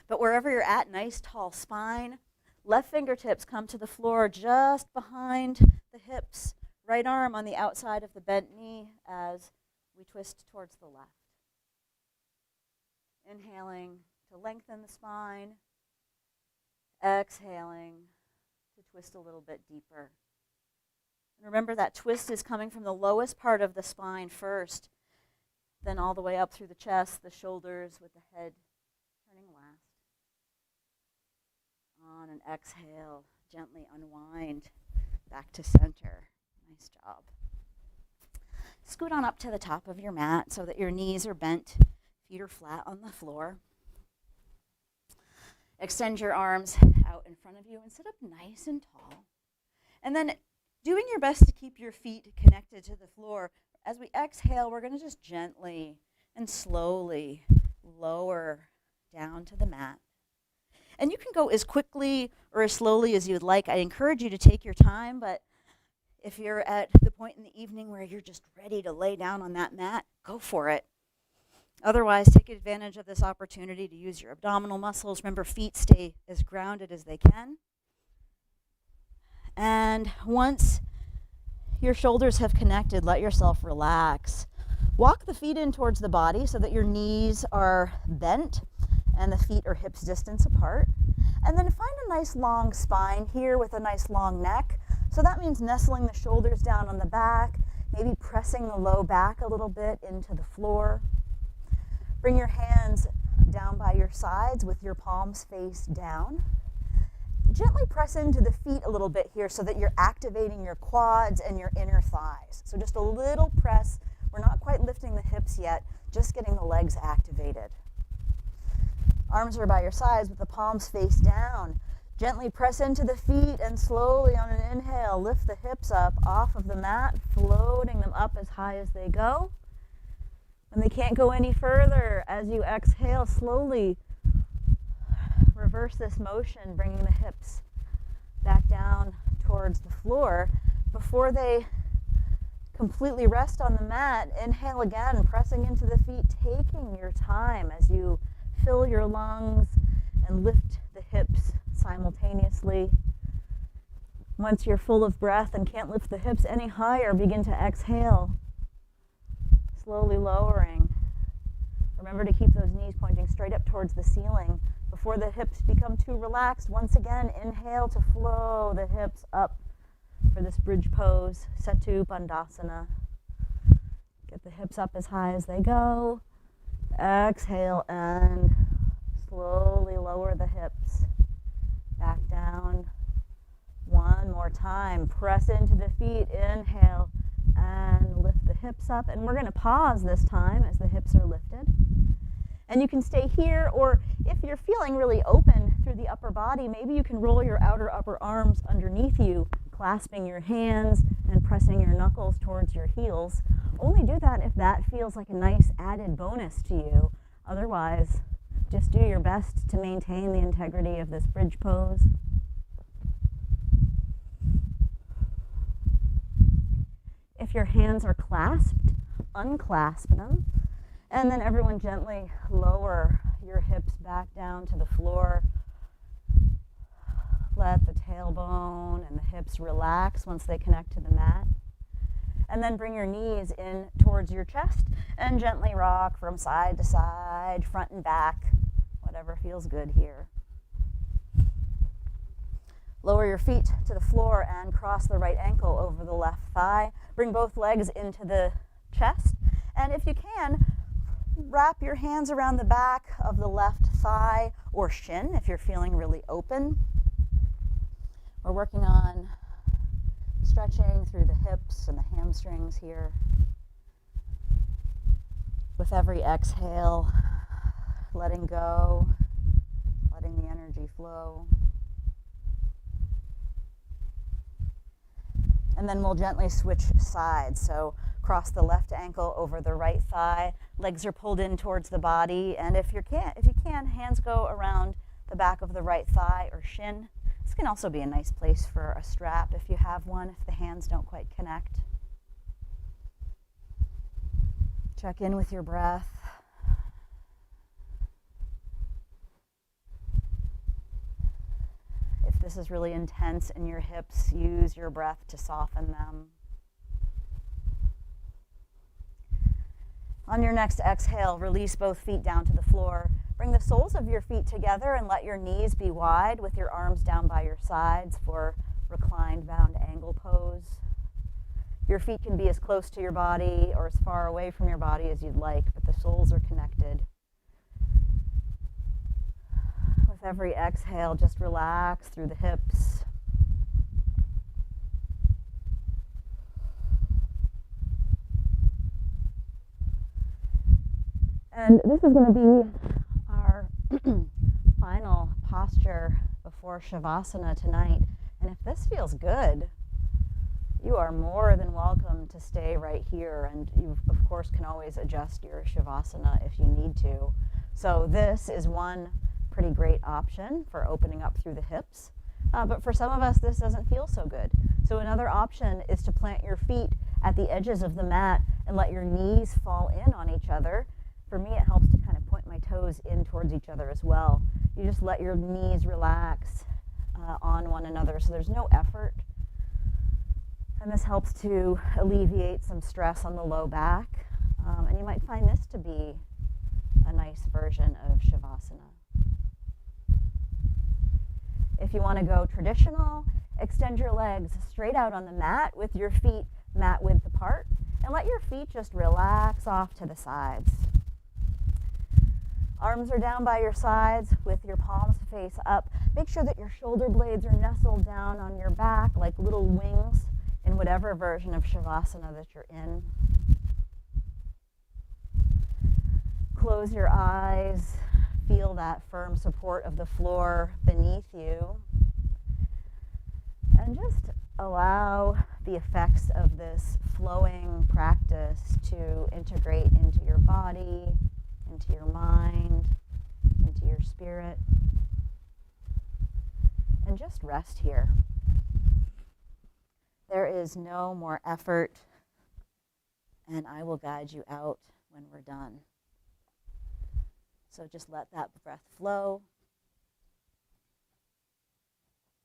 But wherever you're at, nice tall spine, left fingertips come to the floor just behind the hips, right arm on the outside of the bent knee as we twist towards the left. Inhaling to lengthen the spine. Exhaling to twist a little bit deeper. And remember that twist is coming from the lowest part of the spine first, then all the way up through the chest, the shoulders, with the head turning last. On an exhale, gently unwind back to center. Nice job. Scoot on up to the top of your mat so that your knees are bent, feet are flat on the floor. Extend your arms out in front of you and sit up nice and tall. And then doing your best to keep your feet connected to the floor. As we exhale, we're going to just gently and slowly lower down to the mat. And you can go as quickly or as slowly as you'd like. I encourage you to take your time, but if you're at the point in the evening where you're just ready to lay down on that mat, go for it. Otherwise, take advantage of this opportunity to use your abdominal muscles. Remember, feet stay as grounded as they can. And once your shoulders have connected, let yourself relax. Walk the feet in towards the body so that your knees are bent and the feet are hips distance apart. And then find a nice long spine here with a nice long neck. So that means nestling the shoulders down on the back, maybe pressing the low back a little bit into the floor. Bring your hands down by your sides with your palms face down. Gently press into the feet a little bit here so that you're activating your quads and your inner thighs. So just a little press. We're not quite lifting the hips yet, just getting the legs activated. Arms are by your sides with the palms face down. Gently press into the feet and slowly on an inhale, lift the hips up off of the mat, floating them up as high as they go. When they can't go any further, as you exhale, slowly reverse this motion, bringing the hips back down towards the floor. Before they completely rest on the mat, inhale again, pressing into the feet, taking your time as you fill your lungs and lift the hips simultaneously. Once you're full of breath and can't lift the hips any higher, begin to exhale, slowly lowering. Remember to keep those knees pointing straight up towards the ceiling. Before the hips become too relaxed, once again, inhale to flow the hips up for this bridge pose, Setu Bandhasana. Get the hips up as high as they go. Exhale and slowly lower the hips back down. One more time. Press into the feet. Inhale and lift the hips up. And we're going to pause this time as the hips are lifted. And you can stay here, or if you're feeling really open through the upper body, maybe you can roll your outer upper arms underneath you, clasping your hands and pressing your knuckles towards your heels. Only do that if that feels like a nice added bonus to you. Otherwise, just do your best to maintain the integrity of this bridge pose. If your hands are clasped, unclasp them. And then everyone gently lower your hips back down to the floor. Let the tailbone and the hips relax once they connect to the mat. And then bring your knees in towards your chest and gently rock from side to side, front and back, whatever feels good here. Lower your feet to the floor and cross the right ankle over the left thigh. Bring both legs into the chest. And if you can, wrap your hands around the back of the left thigh or shin if you're feeling really open. We're working on stretching through the hips and the hamstrings here. With every exhale, letting go, letting the energy flow. And then we'll gently switch sides. So cross the left ankle over the right thigh. Legs are pulled in towards the body. And if you can, hands go around the back of the right thigh or shin. This can also be a nice place for a strap if you have one, if the hands don't quite connect. Check in with your breath. If this is really intense in your hips, use your breath to soften them. On your next exhale, release both feet down to the floor. Bring the soles of your feet together and let your knees be wide with your arms down by your sides for reclined bound angle pose. Your feet can be as close to your body or as far away from your body as you'd like, but the soles are connected. With every exhale, just relax through the hips. And this is going to be our final posture before Shavasana tonight. And if this feels good, you are more than welcome to stay right here. And you, of course, can always adjust your Shavasana if you need to. So this is one pretty great option for opening up through the hips. But for some of us, this doesn't feel so good. So another option is to plant your feet at the edges of the mat and let your knees fall in on each other. For me, it helps to kind of point my toes in towards each other as well. You just let your knees relax on one another, so there's no effort. And this helps to alleviate some stress on the low back. And you might find this to be a nice version of Shavasana. If you want to go traditional, extend your legs straight out on the mat with your feet mat width apart, and let your feet just relax off to the sides. Arms are down by your sides with your palms face up. Make sure that your shoulder blades are nestled down on your back like little wings in whatever version of Shavasana that you're in. Close your eyes. Feel that firm support of the floor beneath you. And just allow the effects of this flowing practice to integrate into your body, into your mind, into your spirit. And just rest here. There is no more effort, and I will guide you out when we're done. So just let that breath flow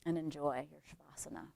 and enjoy your Shavasana.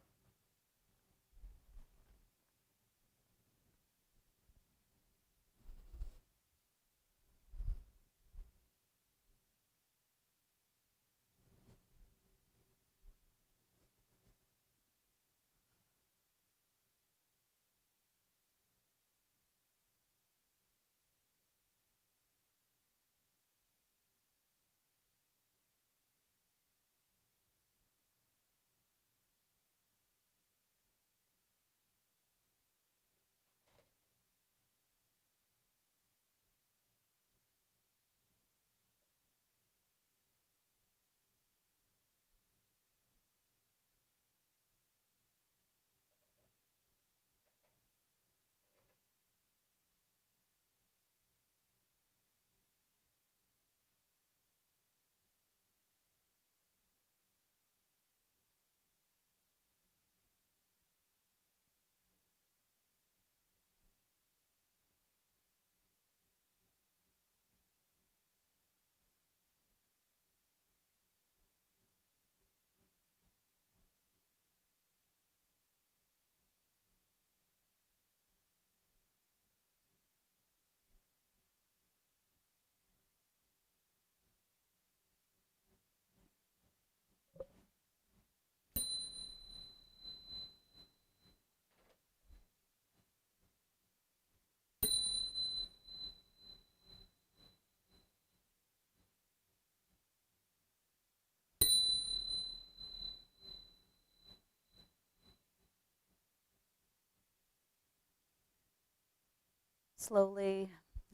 Slowly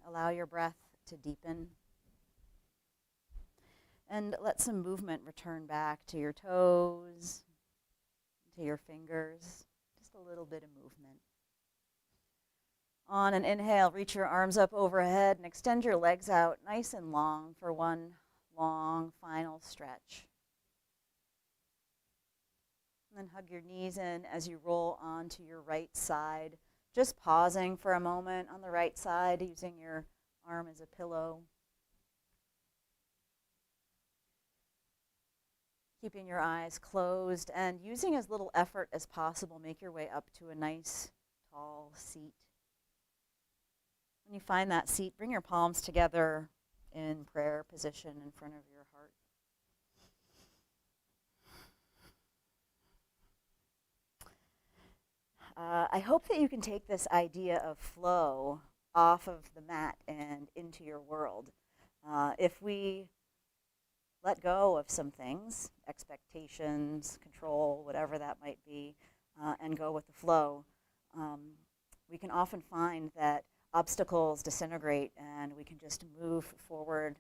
allow your breath to deepen. And let some movement return back to your toes, to your fingers, just a little bit of movement. On an inhale, reach your arms up overhead and extend your legs out nice and long for one long final stretch. And then hug your knees in as you roll onto your right side, just pausing for a moment on the right side, using your arm as a pillow. Keeping your eyes closed and using as little effort as possible, make your way up to a nice, tall seat. When you find that seat, bring your palms together in prayer position in front of your heart. I hope that you can take this idea of flow off of the mat and into your world. If we let go of some things, expectations, control, whatever that might be, and go with the flow, we can often find that obstacles disintegrate and we can just move forward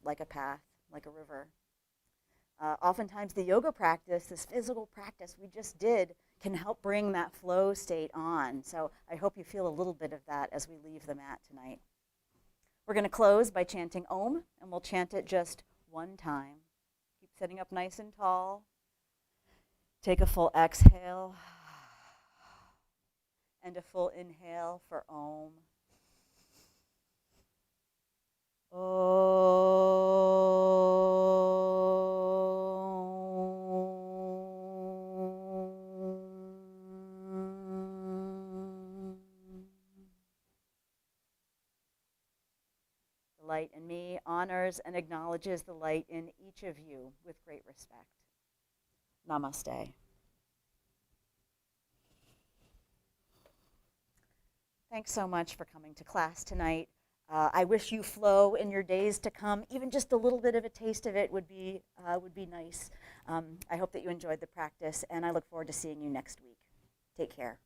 like a path, like a river. Oftentimes the yoga practice, this physical practice we just did, can help bring that flow state on. So I hope you feel a little bit of that as we leave the mat tonight. We're going to close by chanting Om, and we'll chant it just one time. Keep sitting up nice and tall. Take a full exhale and a full inhale for Om. light in me honors and acknowledges the light in each of you with great respect. Namaste. Thanks so much for coming to class tonight. I wish you flow in your days to come. Even just a little bit of a taste of it would be nice. I hope that you enjoyed the practice, and I look forward to seeing you next week. Take care.